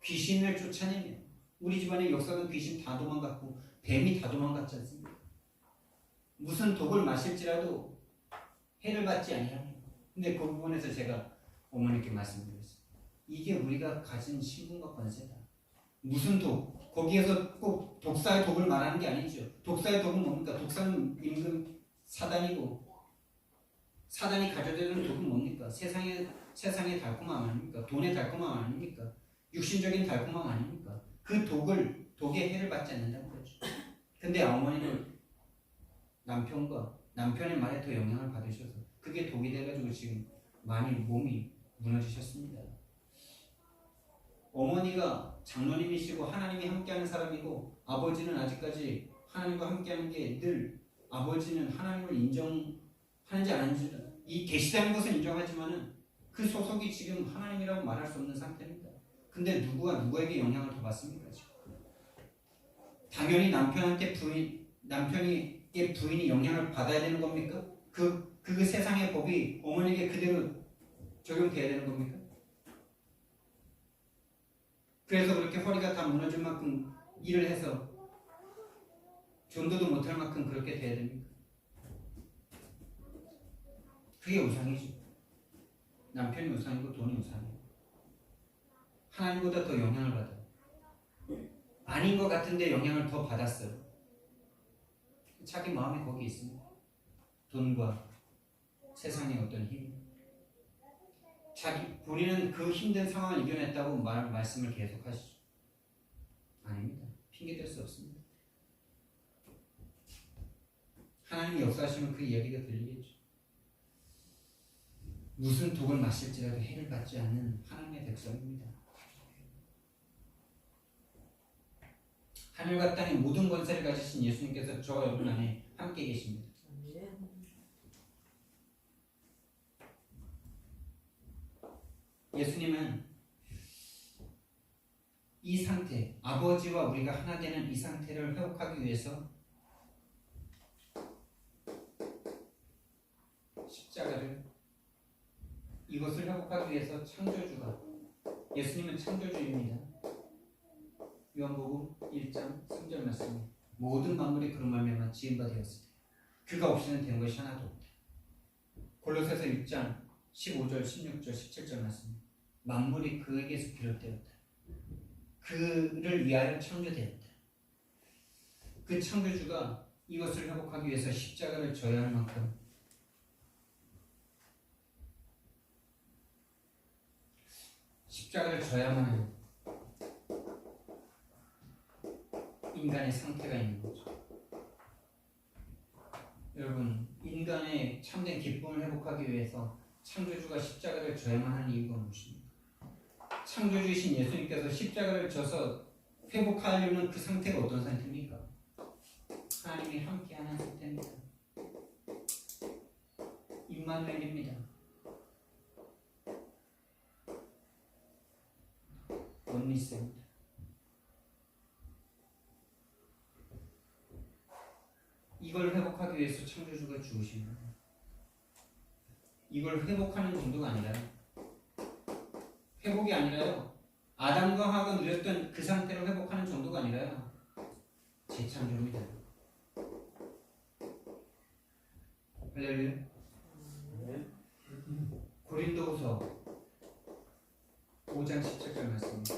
귀신을 쫓아내며 우리 집안의 역사는 귀신 다 도망갔고 뱀이 다 도망갔지 않습니까? 무슨 독을 마실지라도 해를 받지 아니하며. 근데 그 부분에서 제가 어머니께 말씀드렸어요. 이게 우리가 가진 신분과 권세다. 무슨 독? 거기에서 꼭 독사의 독을 말하는 게 아니죠. 독사의 독은 뭡니까? 독사는 임금 사단이고 사단이 가져다주는 독은 뭡니까? 세상의 달콤함 아닙니까? 돈의 달콤함 아닙니까? 육신적인 달콤함 아닙니까? 그 독의 해를 받지 않는다는 거죠. 근데 어머니는 남편의 말에 더 영향을 받으셔서 그게 독이 돼가지고 지금 많이 몸이 무너지셨습니다. 어머니가 장로님이시고 하나님이 함께하는 사람이고 아버지는 아직까지 하나님과 함께하는 게 늘 아버지는 하나님을 인정하는지 안 하는지 이 계시다는 것은 인정하지만은 그 소속이 지금 하나님이라고 말할 수 없는 상태입니다. 근데 누가 누구에게 영향을 더 받습니까 지금? 당연히 남편의 부인이 영향을 받아야 되는 겁니까? 그 세상의 법이 어머니에게 그대로 적용돼야 되는 겁니까? 그래서 그렇게 허리가 다 무너질 만큼 일을 해서 전도도 못할 만큼 그렇게 돼야 됩니까? 그게 우상이죠. 남편이 우상이고 돈이 우상이에요. 하나님보다 더 영향을 받아요. 아닌 것 같은데 영향을 더 받았어요. 자기 마음이 거기 있습니다. 돈과 세상의 어떤 힘. 본인은 그 힘든 상황을 이겨냈다고 말씀을 계속하시죠. 아닙니다. 핑계댈 수 없습니다. 하나님이 역사하시면 그 이야기가 들리겠죠. 무슨 독을 마실지라도 해를 받지 않는 하나님의 백성입니다. 하늘과 땅의 모든 권세를 가지신 예수님께서 저와 여러분 안에 함께 계십니다. 예수님은 이 상태, 아버지와 우리가 하나 되는 이 상태를 회복하기 위해서 십자가를 이것을 회복하기 위해서 창조주가 예수님은 창조주입니다. 요한복음 1장 3절 말씀 모든 만물이 그로 말미암아 지은 바 되었으되 그가 없이는 된 것이 하나도 없다. 골로새서 6장 15절 16절 17절 말씀 만물이 그에게서 비롯되었다. 그를 위하여 창조되었다. 그 창조주가 이것을 회복하기 위해서 십자가를 져야 할 만큼 십자가를 져야만 하는 인간의 상태가 있는 거죠. 여러분, 인간의 참된 기쁨을 회복하기 위해서 창조주가 십자가를 져야만 하는 이유가 무엇입니까? 창조주이신 예수님께서 십자가를 져서 회복하려는 그 상태가 어떤 상태입니까? 하나님이 함께하는 상태입니다. 임마누엘입니다. 원리스입니다. 이걸 회복하기 위해서 창조주가 죽으신 거예요. 이걸 회복하는 정도가 아니라요. 회복이 아니라요. 아담과 하와가 누렸던 그 상태를 회복하는 정도가 아니라요. 재창조입니다. 할렐루야. 고린도후서 5장 17절 말씀입니다.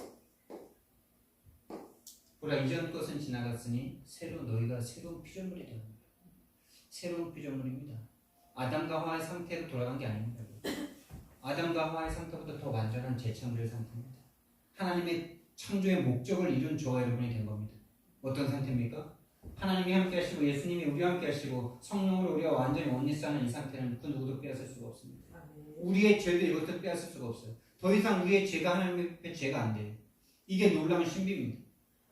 보라 이전 것은 지나갔으니 너희가 새로운 피조물이다. 새로운 피조물입니다. 아담과 하와의 상태로 돌아간 게 아닙니다. 아담과 하와의 상태보다 더 완전한 재창조의 상태입니다. 하나님의 창조의 목적을 이룬 저와 여러분이 된 겁니다. 어떤 상태입니까? 하나님이 함께 하시고 예수님이 우리와 함께 하시고 성령으로 우리와 완전히 원리스하는 이 상태는 그 누구도 빼앗을 수가 없습니다. 우리의 죄도 이것도 빼앗을 수가 없어요. 더 이상 우리의 죄가 하나님 앞에 죄가 안 돼요. 이게 놀라운 신비입니다.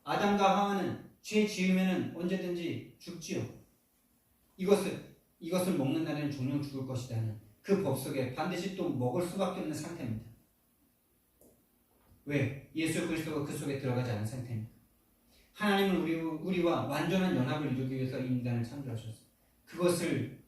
아담과 하와는 죄 지으면 언제든지 죽지요. 이것을 먹는 날에는 종종 죽을 것이라는 그 법 속에 반드시 또 먹을 수밖에 없는 상태입니다. 왜? 예수 그리스도가 그 속에 들어가지 않은 상태입니다. 하나님은 우리와 완전한 연합을 이루기 위해서 인간을 창조하셨어요. 그것을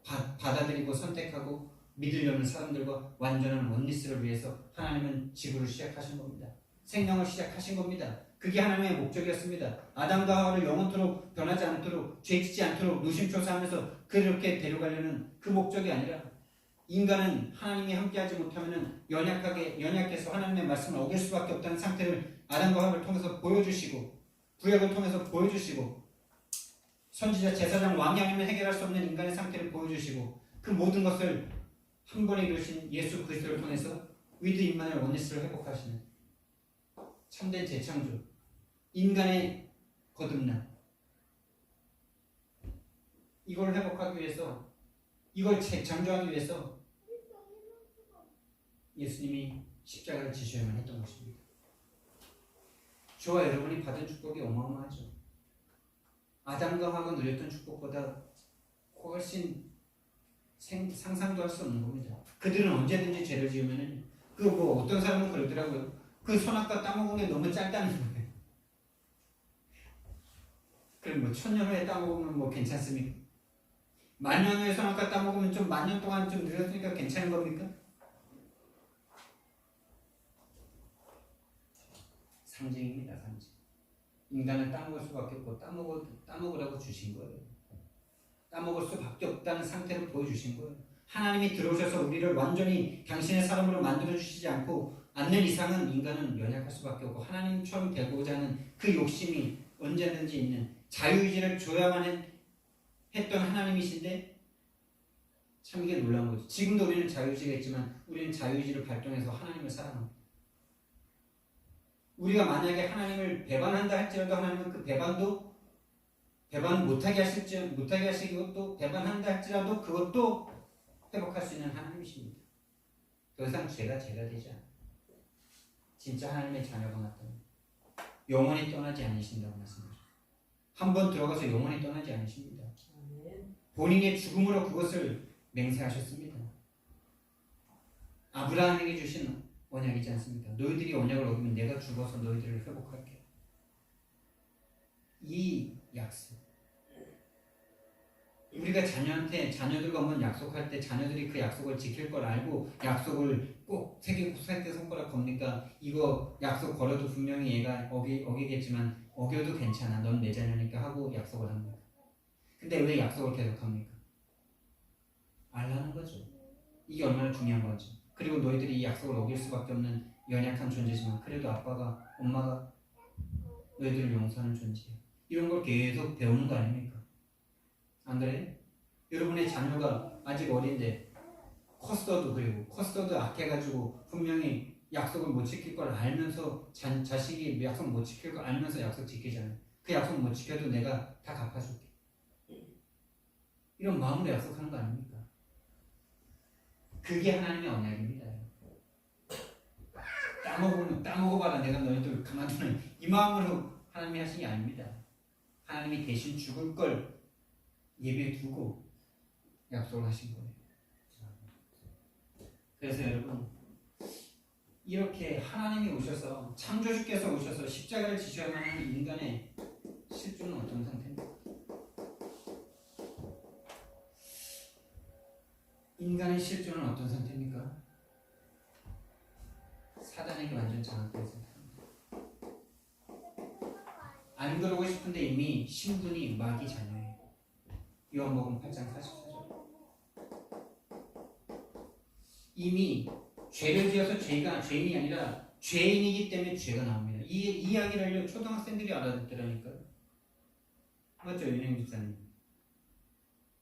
받아들이고 선택하고 믿으려는 사람들과 완전한 원리스를 위해서 하나님은 지구를 시작하신 겁니다. 생명을 시작하신 겁니다. 그게 하나님의 목적이었습니다. 아담과 하와를 영원토록 변하지 않도록 죄짓지 않도록 노심초사하면서 그렇게 데려가려는 그 목적이 아니라 인간은 하나님이 함께하지 못하면 연약해서 하나님의 말씀을 어길 수밖에 없다는 상태를 아담과 하와를 통해서 보여주시고 구약을 통해서 보여주시고 선지자 제사장 왕이 아니면 해결할 수 없는 인간의 상태를 보여주시고 그 모든 것을 한 번에 이루신 예수 그리스도를 통해서 위드 인만의 원리스를 회복하시는 참된 재창조, 인간의 거듭남, 이걸 회복하기 위해서, 이걸 재창조하기 위해서 예수님이 십자가를 지셔야만 했던 것입니다. 저와 여러분이 받은 축복이 어마어마하죠. 아담과 하와가 누렸던 축복보다 훨씬 상상도 할 수 없는 겁니다. 그들은 언제든지 죄를 지으면은 어떤 사람은 그러더라고요. 그 선악과 따먹은 게 너무 짧다는 거예요. 그럼 1000년 후에 따먹으면 괜찮습니까? 만년 후에 선악과 따먹으면 좀 만년 동안 좀 늘었으니까 괜찮은 겁니까? 상징입니다, 상징. 인간은 따먹을 수밖에 없고 따먹으라고 주신 거예요. 따먹을 수밖에 없다는 상태를 보여주신 거예요. 하나님이 들어오셔서 우리를 완전히 당신의 사람으로 만들어주시지 않는 이상은 인간은 연약할 수밖에 없고 하나님처럼 되고자 하는 그 욕심이 언제든지 있는 자유의지를 줘야만 했던 하나님이신데 참 이게 놀라운 거죠. 지금도 우리는 자유의지가 있지만 우리는 자유의지를 발동해서 하나님을 사랑합니다. 우리가 만약에 하나님을 배반한다 할지라도 하나님은 그 배반 못하게 하시고 또 배반한다 할지라도 그것도 회복할 수 있는 하나님이십니다. 더 이상 죄가 되지 않아요. 진짜 하나님의 자녀가 맞다면 영원히 떠나지 않으신다고 말씀하셨어요. 한번 들어가서 영원히 떠나지 않으십니다. 본인의 죽음으로 그것을 맹세하셨습니다. 아브라함에게 주신 언약이지 않습니까? 너희들이 언약을 어기면 내가 죽어서 너희들을 회복할게. 이 약속. 우리가 자녀들과 한번 약속할 때 자녀들이 그 약속을 지킬 걸 알고 약속을 꼭 새기고 손가락 겁니까? 이거 약속 걸어도 분명히 얘가 어기겠지만 어겨도 괜찮아. 넌 내 자녀니까 하고 약속을 합니다. 근데 왜 약속을 계속합니까? 알라는 거죠. 이게 얼마나 중요한 건지. 그리고 너희들이 이 약속을 어길 수밖에 없는 연약한 존재지만 그래도 아빠가 엄마가 너희들을 용서하는 존재예요. 이런 걸 계속 배우는 거 아닙니까? 안 그래요? 여러분의 자녀가 아직 어린데 커스터드 악해가지고 분명히 약속을 못 지킬 걸 알면서 자식이 약속 못 지킬 걸 알면서 약속 지키잖아요. 그 약속 못 지켜도 내가 다 갚아줄게. 이런 마음으로 약속하는 거 아닙니까? 그게 하나님의 언약입니다. 따먹어봐라 내가 너희들 가만두는 이 마음으로 하나님이 하신 게 아닙니다. 하나님이 대신 죽을 걸 예비해 두고 약속을 하신 거예요. 그래서 여러분 이렇게 하나님이 오셔서 창조주께서 오셔서 십자가를 지셔야만 하는 인간의 실존은 어떤 상태입니까? 인간의 실존은 어떤 상태입니까? 사단에게 완전 장악된 상태입니다. 안 그러고 싶은데 이미 신분이 마귀 자녀예요. 요한복음 8장 44절. 이미 죄를 지어서 죄가 죄인이 아니라 죄인이기 때문에 죄가 나옵니다. 이 이야기를 초등학생들이 알아듣더라니까요. 맞죠, 윤행 집사님?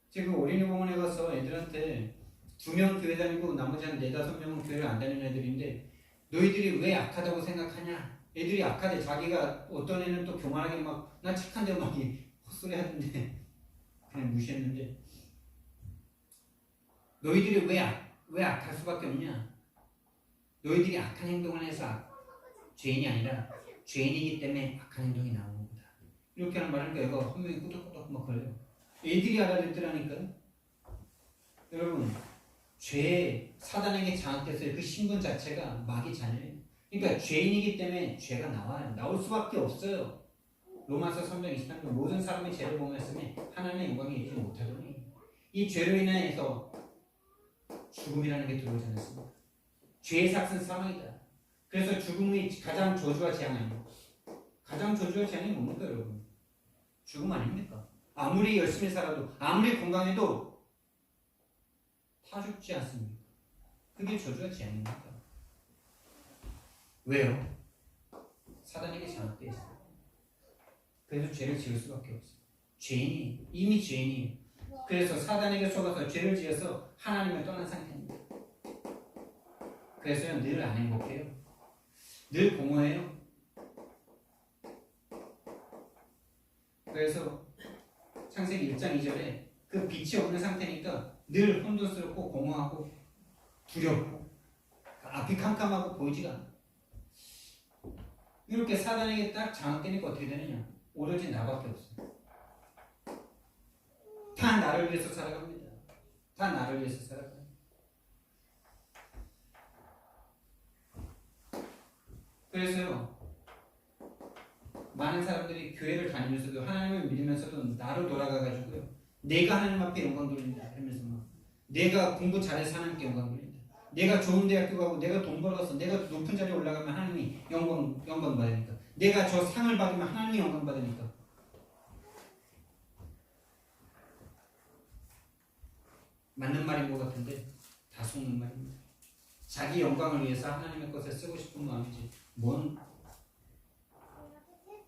지금 어린이공원에 가서 애들한테 2명 교회 다니고 나머지 한 4-5명은 교회를 안 다니는 애들인데 너희들이 왜 악하다고 생각하냐? 애들이 악하대. 자기가 어떤 애는 또 교만하게 막 난 착한데 막 헛소리 하던데 그냥 무시했는데 너희들이 왜 악할 수밖에 없냐? 너희들이 악한 행동을 해서 죄인이 아니라 죄인이기 때문에 악한 행동이 나오는 거다. 이렇게 하는 말하니까 얘가 한 명이 꾸덕꾸덕 막 그래요. 애들이 알아듣더라니까요. 여러분, 죄 사단에게 장악돼서 그 신분 자체가 마귀 자녀예요. 그러니까 죄인이기 때문에 죄가 나와요. 나올 수밖에 없어요. 로마서 3장 23절 모든 사람이 죄를 범했으니 하나님의 영광에 이르지 못하더니 이 죄로 인해서 죽음이라는 게 들어오지 않았습니까? 죄의 삭은 사망이다. 그래서 죽음이 가장 저주와 재앙이에요. 가장 저주와 재앙이 뭡니까 여러분? 죽음 아닙니까? 아무리 열심히 살아도 아무리 건강해도 다 죽지 않습니까? 그게 저주와 재앙입니까? 왜요? 사단에게 장악되어 있어요. 그래서 죄를 지을 수밖에 없어요. 죄인이 이미 죄인이에요. 그래서 사단에게 속아서 죄를 지어서 하나님을 떠난 상태입니다. 그래서 늘 안 행복해요. 늘 공허해요. 그래서 창세기 1장 2절에 그 빛이 없는 상태니까 늘 혼돈스럽고 공허하고 두렵고 앞이 캄캄하고 보이지가 않아. 이렇게 사단에게 딱 장악되니까 어떻게 되느냐? 오로지 나밖에 없어요. 다 나를 위해서 살아갑니다. 다 나를 위해서 살아가요. 그래서요, 많은 사람들이 교회를 다니면서도 하나님을 믿으면서도 나로 돌아가가지고요, 내가 하나님 앞에 영광 돌린다 하면서 막 내가 공부 잘해서 하나님께 영광 돌린다. 내가 좋은 대학교 가고 내가 돈 벌어서 내가 높은 자리에 올라가면 하나님이 영광 받으니까. 내가 저 상을 받으면 하나님이 영광 받으니까. 맞는 말인 것 같은데 다 속는 말입니다. 자기 영광을 위해서 하나님의 것을 쓰고 싶은 마음이지 뭔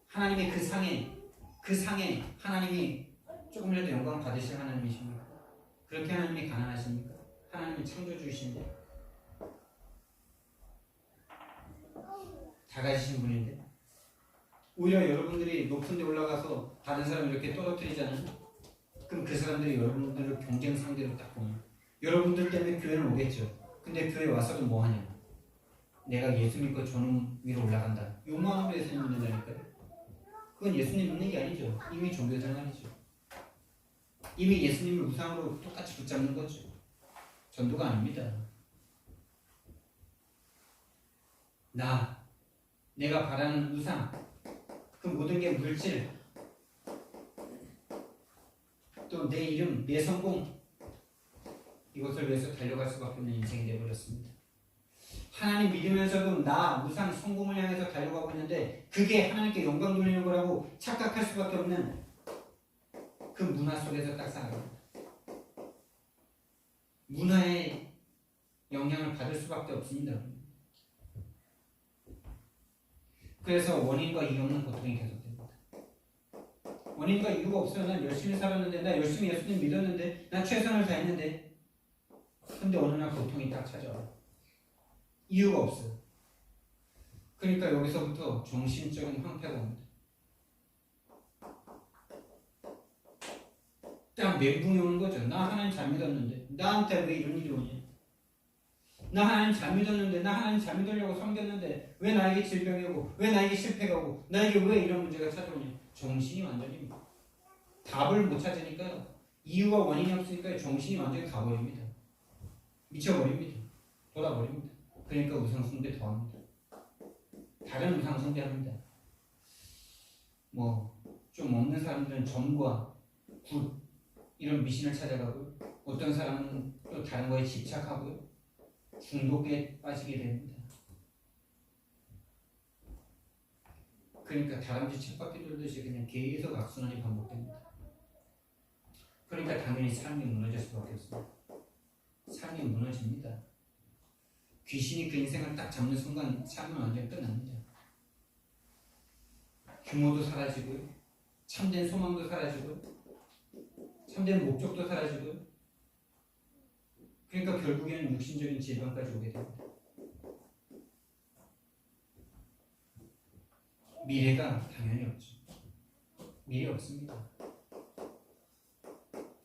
하나님의 그 상에 하나님이 조금이라도 영광 받으실 하나님이십니까? 그렇게 하나님이 가난하십니까? 하나님이 창조주이신데 다 가지신 분인데 오히려 여러분들이 높은 데 올라가서 다른 사람 이렇게 떨어뜨리잖아요. 그럼 그 사람들이 여러분들을 경쟁 상대로 딱 보면 여러분들 때문에 교회는 오겠죠. 근데 교회 와서도 뭐 하냐? 내가 예수 믿고 저놈 위로 올라간다. 요만으로 예수님 믿는다니까요. 그건 예수님 믿는 게 아니죠. 이미 종교생활이죠. 이미 예수님을 우상으로 똑같이 붙잡는 거죠. 전도가 아닙니다. 내가 바라는 우상, 그 모든 게 물질, 또 내 이름, 내 성공, 이것을 위해서 달려갈 수밖에 없는 인생이 되어버렸습니다. 하나님 믿으면서도 나, 우상, 성공을 향해서 달려가고 있는데 그게 하나님께 영광 돌리는 거라고 착각할 수밖에 없는 그 문화 속에서 딱 살아갑니다. 문화의 영향을 받을 수밖에 없습니다. 그래서 원인과 이유 없는 고통이 계속됩니다. 원인과 이유가 없어요. 난 열심히 살았는데, 나 열심히 예수님 믿었는데, 난 최선을 다했는데, 근데 어느 날 고통이 딱 찾아와요. 이유가 없어요. 그러니까 여기서부터 정신적인 황폐가 옵니다. 딱 멘붕이 오는 거죠. 나 하나님 잘 믿었는데 나한테 왜 이런 일이 오냐? 나 하나님 잘 믿었는데 나 하나님 잘 믿으려고 섬겼는데 왜 나에게 질병이 오고 왜 나에게 실패가 오고 나에게 왜 이런 문제가 찾아오냐? 정신이 완전히 답을 못 찾으니까 이유와 원인이 없으니까 정신이 완전히 가버립니다. 미쳐버립니다. 돌아버립니다. 그러니까 우상숭배 더합니다. 다른 우상숭배합니다. 좀 없는 사람들은 점과 굿 이런 미신을 찾아가고요. 어떤 사람은 또 다른 거에 집착하고요. 중독에 빠지게 됩니다. 그러니까 다람쥐 쳇바퀴 돌듯이 그냥 계속 악순환이 반복됩니다. 그러니까 당연히 삶이 무너질 수밖에 없습니다. 삶이 무너집니다. 귀신이 그 인생을 딱 잡는 순간 삶은 완전히 끝납니다. 규모도 사라지고요. 참된 소망도 사라지고요. 참된 목적도 사라지고요. 그러니까 결국에는 육신적인 질병까지 오게 됩니다. 미래가 당연히 없죠. 미래 없습니다.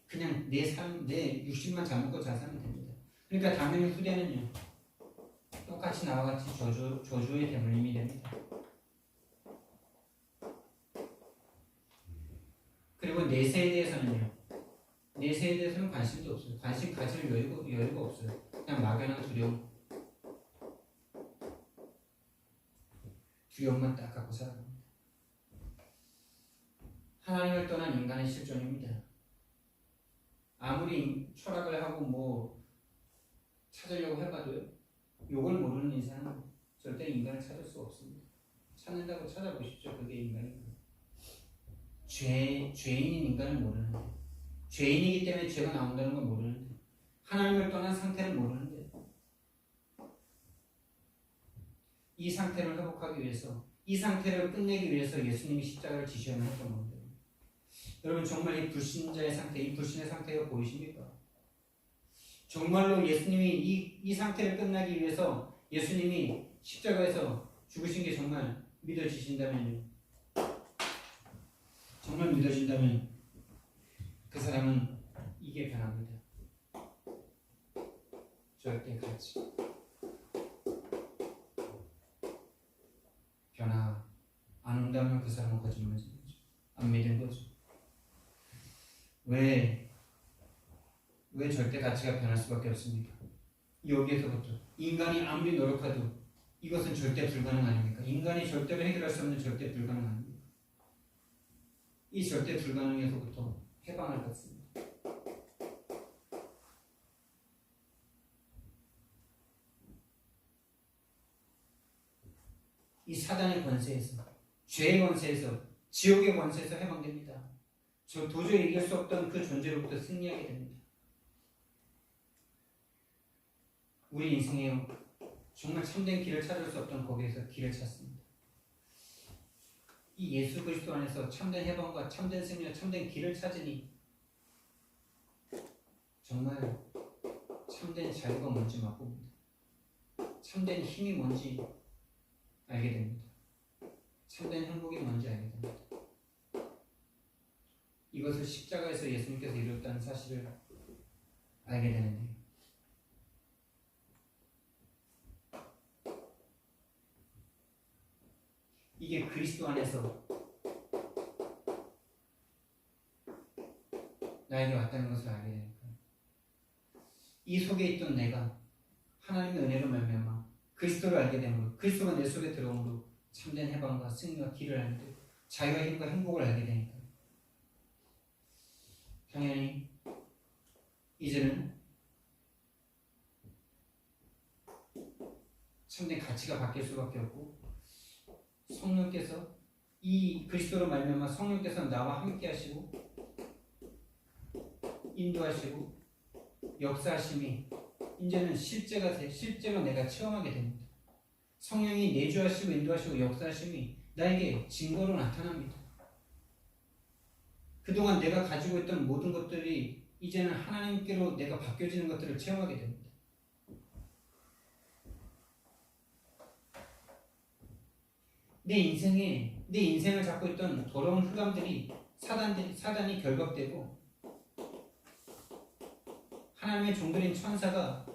그냥 내 삶, 내 육신만 잘 먹고 잘 살면 됩니다. 그러니까 당연히 후대는요. 똑같이 나와 같이 저주의 대물림이 됩니다. 그리고 내세에 대해서는요. 내세에 대해서는 관심도 없어요. 관심 가질 여유가 없어요. 그냥 막연한 두려움만 딱 갖고 살아갑니다. 하나님을 떠난 인간의 실존입니다. 아무리 철학을 하고 뭐 찾으려고 해봐도요. 요걸 모르는 이상은 절대 인간을 찾을 수 없습니다. 찾는다고 찾아보십시오. 그게 인간이고. 죄인인 인간을 모르는데, 죄인이기 때문에 죄가 나온다는 걸 모르는데, 하나님을 떠난 상태를 모르는데, 이 상태를 회복하기 위해서, 이 상태를 끝내기 위해서 예수님이 십자가를 지셔야만 했던 겁니다. 여러분 정말 이 불신자의 상태, 이 불신의 상태가 보이십니까? 정말로 예수님이 이 상태를 끝나기 위해서 예수님이 십자가에서 죽으신 게 정말 믿어지신다면요. 정말 믿어진다면 그 사람은 이게 변합니다. 절대 가치. 변화 안 온다면 그 사람은 거짓말이죠. 안 믿은 거죠. 왜 절대 가치가 변할 수밖에 없습니까? 여기에서부터 인간이 아무리 노력해도 이것은 절대 불가능 아닙니까? 인간이 절대로 해결할 수 없는 절대 불가능 아닙니까? 이 절대 불가능에서부터 해방을 받습니다. 이 사단의 권세에서, 죄의 권세에서, 지옥의 권세에서 해방됩니다. 저 도저히 이길 수 없던 그 존재로부터 승리하게 됩니다. 우리 인생에 정말 참된 길을 찾을 수 없던 거기에서 길을 찾습니다. 이 예수 그리스도 안에서 참된 해방과 참된 승리와 참된 길을 찾으니 정말 참된 자유가 뭔지 맛봅니다. 참된 힘이 뭔지 알게 됩니다. 참된 행복이 뭔지 알게 됩니다. 이것을 십자가에서 예수님께서 이루었다는 사실을 알게 되는데요. 이게 그리스도 안에서 나에게 왔다는 것을 알게 되니까 이 속에 있던 내가 하나님의 은혜로 말미암아 그리스도를 알게 되므로 그리스도가 내 속에 들어옴으로 참된 해방과 승리와 길을 알게 되고 자유와 힘과 행복을 알게 되니까 당연히 이제는 참된 가치가 바뀔 수밖에 없고 성령께서 이 그리스도로 말미암아 성령께서 나와 함께 하시고 인도하시고 역사하심이 이제는 실제로 내가 체험하게 됩니다. 성령이 내주하시고 인도하시고 역사하심이 나에게 증거로 나타납니다. 그동안 내가 가지고 있던 모든 것들이 이제는 하나님께로 내가 바뀌어지는 것들을 체험하게 됩니다. 내 인생을 잡고 있던 더러운 흑암들이 사단이 결박되고 하나님의 종들인 천사가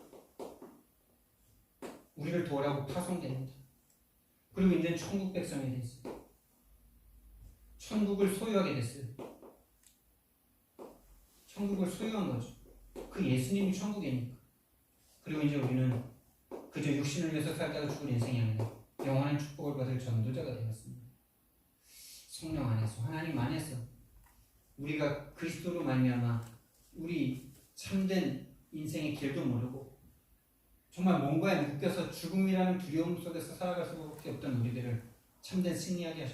우리를 도우라고 파송됩니다. 그리고 이제는 천국 백성이 됐어요. 천국을 소유하게 됐어요. 천국을 소유한 거죠. 그 예수님이 천국이니까. 그리고 이제 우리는 그저 육신을 위해서 살다가 죽은 인생이 아니라 영원한 축복을 받을 전도자가 되었습니다. 성령 안에서, 하나님 안에서 우리가 그리스도로 말미암아 우리 참된 인생의 길도 모르고 정말 뭔가에 묶여서 죽음이라는 두려움 속에서 살아갈 수밖에 없던 우리들을 참된 승리하게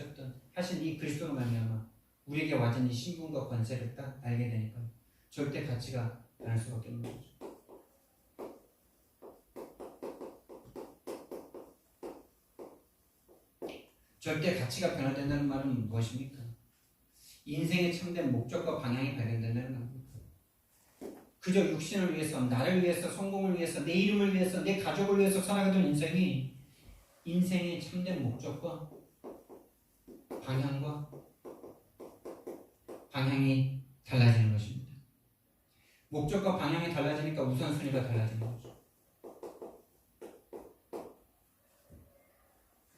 하신 이 그리스도로 말미암아 우리에게 완전히 신분과 권세를 딱 알게 되니까 절대 가치가 변할 수밖에 없는 거죠. 절대 가치가 변화된다는 말은 무엇입니까? 인생의 참된 목적과 방향이 발견된다는 겁니다. 그저 육신을 위해서, 나를 위해서, 성공을 위해서, 내 이름을 위해서, 내 가족을 위해서 살아가던 인생이 인생의 참된 목적과 방향이 달라지는 것입니다. 목적과 방향이 달라지니까 우선순위가 달라지는 거죠.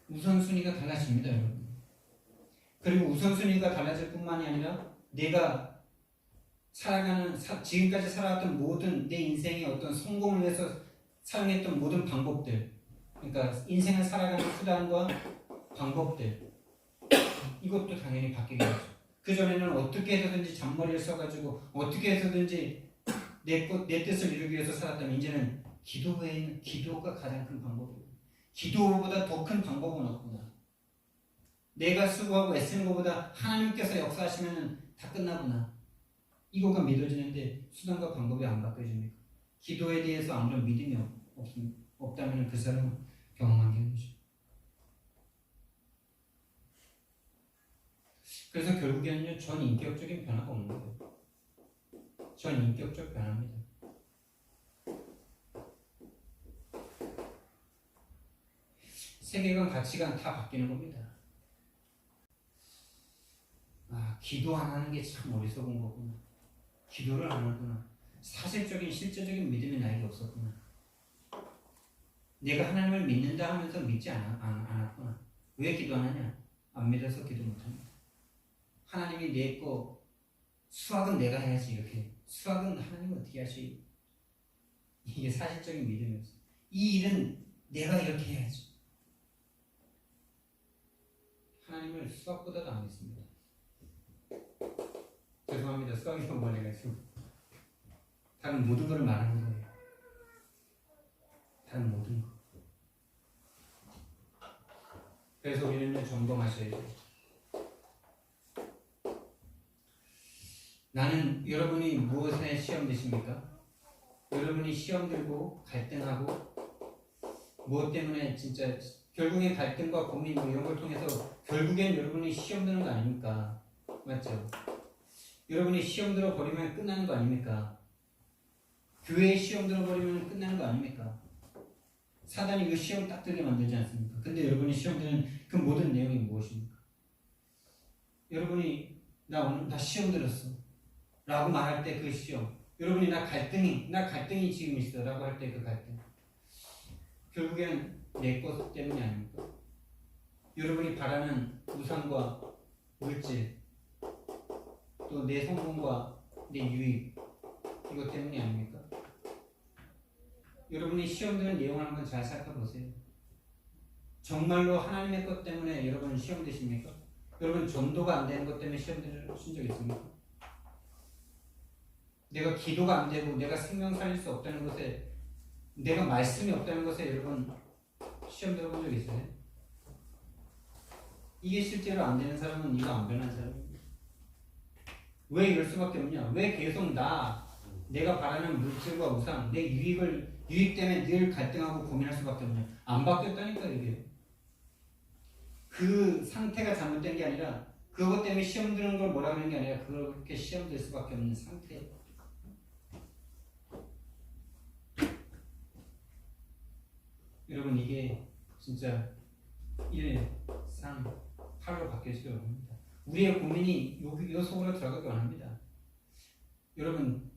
우선순위가 달라집니다, 여러분. 그리고 우선순위가 달라질 뿐만이 아니라 내가 지금까지 살아왔던 모든 내 인생의 어떤 성공을 위해서 사용했던 모든 방법들, 그러니까 인생을 살아가는 수단과 방법들, 이것도 당연히 바뀌겠죠. 그전에는 어떻게 해서든지 잔머리를 써가지고 어떻게 해서든지 내 뜻을 이루기 위해서 살았다면 이제는 기도 외에는 기도가 가장 큰 방법이에요. 기도보다 더 큰 방법은 없구나. 내가 수고하고 애쓰는 것보다 하나님께서 역사하시면 다 끝나구나. 이거가 믿어지는데 수단과 방법이 안 바뀌어집니까? 기도에 대해서 아무런 믿음이 없다면 그 사람은 경험한 게 아니죠. 그래서 결국에는요, 전 인격적인 변화가 없는 거예요. 전 인격적 변화입니다. 세계관, 가치관 다 바뀌는 겁니다. 기도 안 하는 게 참 어리석은 거구나. 기도를 안 하구나. 사실적인 실제적인 믿음이 나에게 없었구나. 내가 하나님을 믿는다 하면서 믿지 않았구나. 왜 기도 안 하냐? 안 믿어서 기도 못 합니다. 하나님이 내 거 수학은 내가 해야지 이렇게. 수학은 하나님은 어떻게 하시? 이게 사실적인 믿음이었어요. 이 일은 내가 이렇게 해야지. 하나님을 수학보다도 안 믿습니다. 죄송합니다. 수학이 너무 많이 가지고 다른 모든 걸 말하는 거예요. 다른 모든 거. 그래서 우리는 점검하셔야 돼요. 나는 여러분이 무엇에 시험 드십니까? 여러분이 시험 들고 갈등하고 무엇 때문에 진짜 결국엔 갈등과 고민 이런 걸 통해서 결국엔 여러분이 시험 드는 거 아닙니까? 맞죠? 여러분이 시험 들어버리면 끝나는 거 아닙니까? 교회에 시험 들어버리면 끝나는 거 아닙니까? 사단이 그 시험 딱 들게 만들지 않습니까? 근데 여러분이 시험 드는 그 모든 내용이 무엇입니까? 여러분이 나 시험 들었어 라고 말할 때 그 시험, 여러분이 나 갈등이 지금 있어 라고 할 때 그 갈등, 결국엔 내 것 때문이 아닙니까? 여러분이 바라는 우상과 물질, 또 내 성공과 내 유익, 이것 때문이 아닙니까? 여러분이 시험 드는 내용을 한번 잘 살펴보세요. 정말로 하나님의 것 때문에 여러분 시험 드십니까? 여러분 전도가 안 되는 것 때문에 시험 드신 적 있습니까? 내가 기도가 안 되고 내가 생명 살릴 수 없다는 것에, 내가 말씀이 없다는 것에 여러분 시험 들어본 적 있어요? 이게 실제로 안 되는 사람은 이거 안 변한 사람입니다. 왜 이럴 수밖에 없냐? 왜 계속 내가 바라는 물질과 우상, 내 유익 때문에 늘 갈등하고 고민할 수밖에 없냐? 안 바뀌었다니까 이게. 그 상태가 잘못된 게 아니라 그것 때문에 시험 드는 걸 뭐라 하는 게 아니라 그렇게 시험 들 수밖에 없는 상태. 여러분 이게 진짜 1, 3, 8로 바뀌어지기 원합니다. 우리의 고민이 요 속으로 들어가기 원합니다. 여러분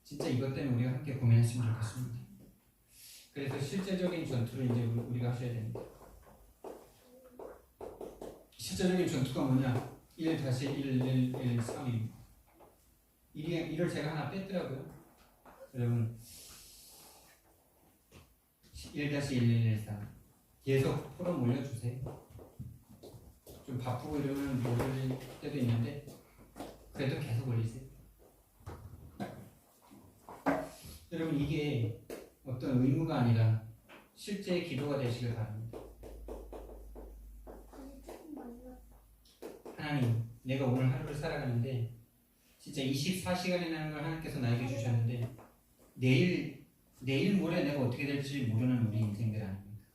진짜 이것 때문에 우리가 함께 고민했으면 좋겠습니다. 그래서 실제적인 전투를 이제 우리가 하셔야 됩니다. 실제적인 전투가 뭐냐? 1-1-1-3입니다. 1을 제가 하나 뺐더라고요. 여러분 1-1-1-3 계속 포럼 올려주세요. 좀 바쁘고 이러면 못 올릴 때도 있는데 그래도 계속 올리세요. 여러분 이게 어떤 의무가 아니라 실제 기도가 되시길 바랍니다. 하나님, 내가 오늘 하루를 살아가는데 진짜 24시간이라는 걸 하나님께서 나에게 주셨는데 내일 모레 내가 어떻게 될지 모르는 우리 인생들 아닙니까?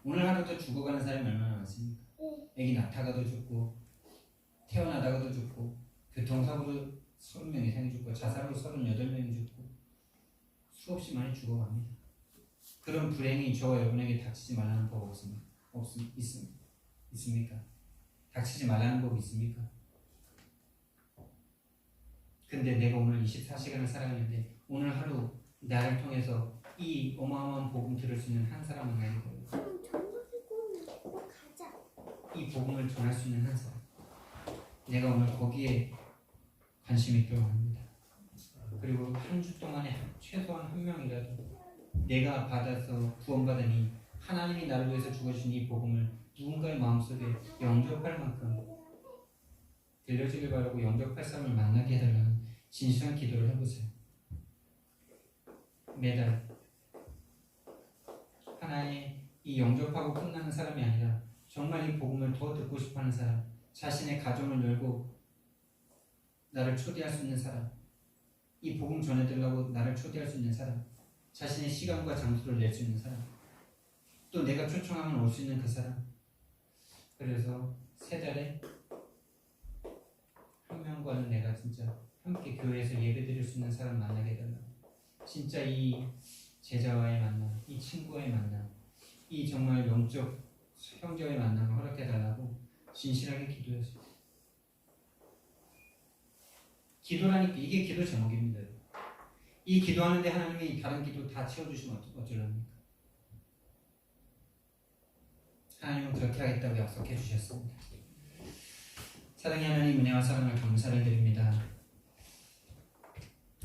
오늘 하루도 죽어가는 사람이 얼마나 많습니까? 애기 낳다가도 죽고 태어나다가도 죽고 교통사고로 30명 이상이 죽고 자살로 38명이 죽고 수없이 많이 죽어갑니다. 그런 불행이 저와 여러분에게 닥치지 말라는 법 있습니까? 닥치지 말라는 법 있습니까? 근데 내가 오늘 24시간을 살아가는데 오늘 하루 나를 통해서 이 어마어마한 복음 들을 수 있는 한 사람은 아닐 거예요. 이 복음을 전할 수 있는 한 사람. 내가 오늘 거기에 관심이 있도록 합니다. 그리고 한 주 동안에 최소한 한 명이라도 내가 받아서 구원받으니 하나님이 나를 위해서 죽어주신 이 복음을 누군가의 마음속에 영접할 만큼 들려주길 바라고 영접할 사람을 만나게 해달라는 진실한 기도를 해보세요. 매달 하나의 이 영접하고 끝나는 사람이 아니라 정말 이 복음을 더 듣고 싶어하는 사람, 자신의 가정을 열고 나를 초대할 수 있는 사람, 이 복음 전해달라고 나를 초대할 수 있는 사람, 자신의 시간과 장소를 낼 수 있는 사람, 또 내가 초청하면 올 수 있는 그 사람. 그래서 3달에 한 명과는 내가 진짜 함께 교회에서 예배드릴 수 있는 사람 만나게 해달라. 진짜 이 제자와의 만남, 이 친구와의 만남, 이 정말 영적 형제와의 만남을 허락해달라고 진실하게 기도했어요. 기도라니까 이게 기도 제목입니다. 이 기도하는데 하나님이 다른 기도 다 채워주시면 어쩌랍니까? 하나님은 그렇게 하겠다고 약속해 주셨습니다. 사랑의 하나님, 은혜와 사랑을 감사를 드립니다.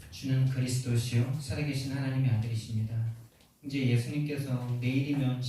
주는 그리스도시요 살아계신 하나님의 아들이십니다. 이제 예수님께서 내일이면